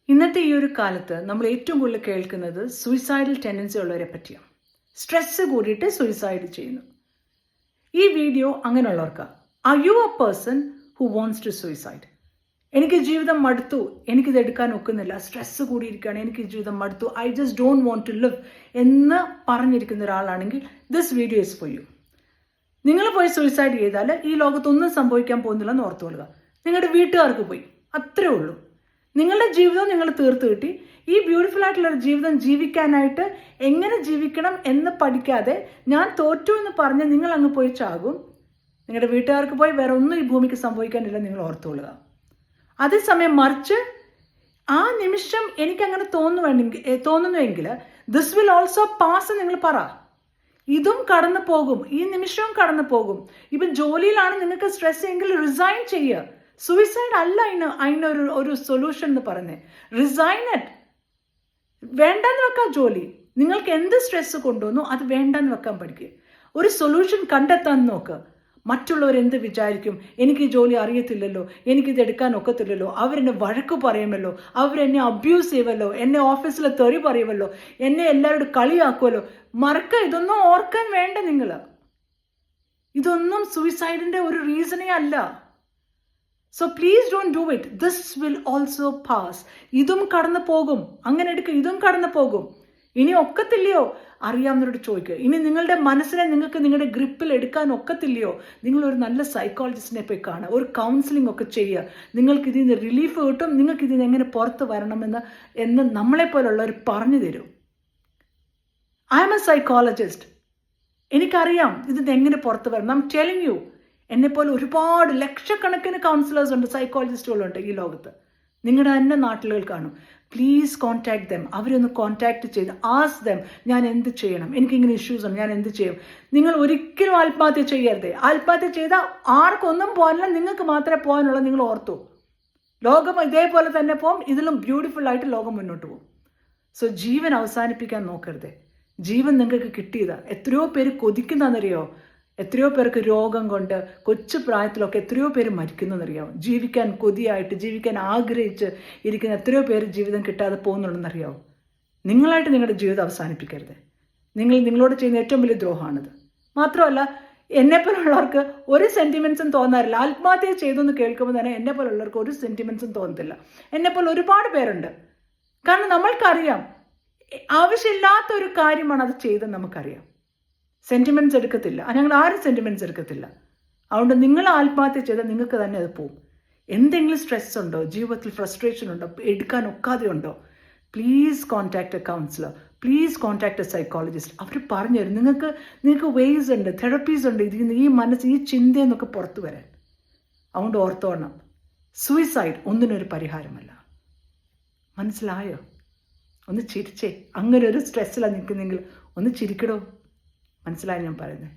ഇന്നത്തെ ഈ ഒരു കാലത്ത് നമ്മൾ ഏറ്റവും കൂടുതൽ കേൾക്കുന്നത് സൂയിസൈഡൽ ടെൻഡൻസി ഉള്ളവരെ പറ്റിയാണ്. സ്ട്രെസ് കൂടിയിട്ട് സൂയിസൈഡ് ചെയ്യുന്നു. ഈ വീഡിയോ അങ്ങനെയുള്ളവർക്ക്. Are you a person who wants to suicide? എനിക്ക് ജീവിതം മടുത്തു, എനിക്കിത് എടുക്കാൻ ഒക്കുന്നില്ല, സ്ട്രെസ് കൂടിയിരിക്കുകയാണ്, എനിക്ക് ജീവിതം മടുത്തു, I just don't want to live എന്ന് പറഞ്ഞിരിക്കുന്ന ഒരാളാണെങ്കിൽ this video is for you. നിങ്ങൾ പോയി സൂയിസൈഡ് ചെയ്താൽ ഈ ലോകത്തൊന്നും സംഭവിക്കാൻ പോകുന്നില്ലെന്ന് ഓർത്തുകൊള്ളുക. നിങ്ങളുടെ വീട്ടുകാർക്ക് പോയി, അത്രേ ഉള്ളൂ. നിങ്ങളുടെ ജീവിതം നിങ്ങൾ തീർത്ത് കിട്ടി. ഈ ബ്യൂട്ടിഫുൾ ആയിട്ടുള്ളൊരു ജീവിതം ജീവിക്കാനായിട്ട് എങ്ങനെ ജീവിക്കണം എന്ന് പഠിക്കാതെ ഞാൻ തോറ്റു എന്ന് പറഞ്ഞ് നിങ്ങൾ അങ്ങ് പോയി ചാകും. നിങ്ങളുടെ വീട്ടുകാർക്ക് പോയി വേറെ ഒന്നും ഈ ഭൂമിക്ക് സംഭവിക്കാനില്ല, നിങ്ങൾ ഓർത്തുകൊള്ളുക. അതേസമയം മറിച്ച് ആ നിമിഷം എനിക്കങ്ങനെ തോന്നുന്നുവെങ്കിൽ ദിസ് വിൽ ഓൾസോ പാസ് നിങ്ങൾ പറ. ഇതും കടന്നു പോകും, ഈ നിമിഷവും കടന്നു പോകും. ഇപ്പം ജോലിയിലാണ് നിങ്ങൾക്ക് സ്ട്രെസ് എങ്കിൽ റിസൈൻ ചെയ്യുക. സൂയിസൈഡ് അല്ല അതിനൊരു സൊല്യൂഷൻ എന്ന് പറഞ്ഞേ. Resign it. വേണ്ടെന്ന് വെക്കാൻ ജോലി. നിങ്ങൾക്ക് എന്ത് സ്ട്രെസ് കൊണ്ടുവന്നു അത് വേണ്ടെന്ന് വെക്കാൻ പഠിക്കുക. ഒരു സൊല്യൂഷൻ കണ്ടെത്താൻ നോക്കുക. മറ്റുള്ളവർ എന്ത് വിചാരിക്കും, എനിക്ക് ഈ ജോലി അറിയത്തില്ലല്ലോ, എനിക്കിത് എടുക്കാൻ ഒക്കത്തില്ലല്ലോ, അവരെന്നെ വഴക്ക് പറയുമല്ലോ, അവരെന്നെ അബ്യൂസ് ചെയ്യുമല്ലോ, എന്നെ ഓഫീസിൽ തെറി പറയുമല്ലോ, എന്നെ എല്ലാവരോടും കളിയാക്കുമല്ലോ. ഇതൊന്നും ഓർക്കാൻ വേണ്ട നിങ്ങൾ. ഇതൊന്നും സൂയിസൈഡിൻ്റെ ഒരു റീസണേ അല്ല. So please don't do it. This will also pass. ഇതും കടന്നു പോകും. അങ്ങനെ എടുക്കുക, ഇതും കടന്നു പോകും. ഇനി ഒക്കത്തില്ലയോ അറിയാവുന്നവരോട് ചോദിക്കുക. ഇനി നിങ്ങളുടെ മനസ്സിനെ നിങ്ങൾക്ക് നിങ്ങളുടെ ഗ്രിപ്പിൽ എടുക്കാൻ ഒക്കത്തില്ലയോ, നിങ്ങളൊരു നല്ല സൈക്കോളജിസ്റ്റിനെ പോയി കാണുക, ഒരു കൗൺസിലിംഗ് ഒക്കെ ചെയ്യുക. നിങ്ങൾക്ക് ഇതിൽ നിന്ന് റിലീഫ് കിട്ടും. നിങ്ങൾക്ക് ഇതിൽ നിന്ന് എങ്ങനെ പുറത്ത് വരണമെന്ന് നമ്മളെപ്പോലുള്ളവർ പറഞ്ഞു തരും. I am a psychologist. എനിക്കറിയാം ഇതിൽ എങ്ങനെ പുറത്ത് വരണം. I am telling you. എന്നെപ്പോലെ ഒരുപാട് ലക്ഷക്കണക്കിന് കൗൺസിലേഴ്സ് ഉണ്ട്, സൈക്കോളജിസ്റ്റുകളുണ്ട് ഈ ലോകത്ത്. നിങ്ങളുടെ തന്നെ നാട്ടിലുകൾ കാണും. Please contact dum. അവരൊന്ന് കോൺടാക്ട് ചെയ്ത് ആസ്ക് ദം, ഞാൻ എന്ത് ചെയ്യണം, എനിക്കിങ്ങനെ ഇഷ്യൂസ് ഉണ്ട്, ഞാൻ എന്ത് ചെയ്യും. നിങ്ങൾ ഒരിക്കലും ആത്മഹത്യ ചെയ്യരുത്. ആത്മഹത്യ ചെയ്താൽ ആർക്കൊന്നും പോകാനില്ല, നിങ്ങൾക്ക് മാത്രമേ പോകാനുള്ളൂ. നിങ്ങൾ ഓർത്തു, ലോകം ഇതേപോലെ തന്നെ പോകും. ഇതിലും ബ്യൂട്ടിഫുൾ ആയിട്ട് ലോകം മുന്നോട്ട് പോകും. സോ ജീവൻ അവസാനിപ്പിക്കാൻ നോക്കരുത്. ജീവൻ നിങ്ങൾക്ക് കിട്ടിയതാ. എത്രയോ പേര് കൊതിക്കുന്നതെന്നറിയോ? എത്രയോ പേർക്ക് രോഗം കൊണ്ട് കൊച്ചു പ്രായത്തിലൊക്കെ എത്രയോ പേര് മരിക്കുന്നതെന്നറിയാമോ? ജീവിക്കാൻ കൊതിയായിട്ട്, ജീവിക്കാൻ ആഗ്രഹിച്ച് ഇരിക്കുന്ന എത്രയോ പേര് ജീവിതം കിട്ടാതെ പോകുന്നുണ്ടെന്നറിയാമോ? നിങ്ങളായിട്ട് നിങ്ങളുടെ ജീവിതം അവസാനിപ്പിക്കരുത്. നിങ്ങളോട് ചെയ്യുന്ന ഏറ്റവും വലിയ ദ്രോഹമാണിത്. മാത്രമല്ല, എന്നെപ്പോലുള്ളവർക്ക് ഒരു സെൻറ്റിമെൻറ്റ്സും തോന്നാറില്ല. ആത്മഹത്യ ചെയ്തു എന്ന് കേൾക്കുമ്പോൾ തന്നെ എന്നെപ്പോലുള്ളവർക്ക് ഒരു സെൻറ്റിമെൻറ്റ്സും തോന്നത്തില്ല. എന്നെപ്പോലെ ഒരുപാട് പേരുണ്ട്. കാരണം നമ്മൾക്കറിയാം ആവശ്യമില്ലാത്ത ഒരു കാര്യമാണ് അത് ചെയ്തെന്ന് നമുക്കറിയാം. സെൻറ്റിമെൻറ്റ്സ് എടുക്കത്തില്ല. ഞങ്ങൾ ആരും സെൻറ്റിമെൻറ്റ്സ് എടുക്കത്തില്ല. അതുകൊണ്ട് നിങ്ങൾ ആത്മഹത്യ ചെയ്താൽ നിങ്ങൾക്ക് തന്നെ അത് പോവും. എന്തെങ്കിലും സ്ട്രെസ് ഉണ്ടോ, ജീവിതത്തിൽ ഫ്രസ്ട്രേഷൻ ഉണ്ടോ, എടുക്കാൻ ഒക്കാതെ ഉണ്ടോ, please contact a counsellor, please contact a psychologist. അവർ പറഞ്ഞു തരും. നിങ്ങൾക്ക് വേയ്സ് ഉണ്ട്, തെറപ്പീസ് ഉണ്ട് ഈ മനസ്സ്, ഈ ചിന്തയെന്നൊക്കെ പുറത്തു വരാൻ. അതുകൊണ്ട് ഓർത്തോണം, സൂയിസൈഡ് ഒന്നിനൊരു പരിഹാരമല്ല. മനസ്സിലായോ? ഒന്ന് ചിരിച്ചേ. അങ്ങനെ ഒരു സ്ട്രെസ്സിലാണ് നിൽക്കുന്നെങ്കിൽ ഒന്ന് ചിരിക്കടോ. മനസ്സിലായി ഞാൻ പറയുന്നത്?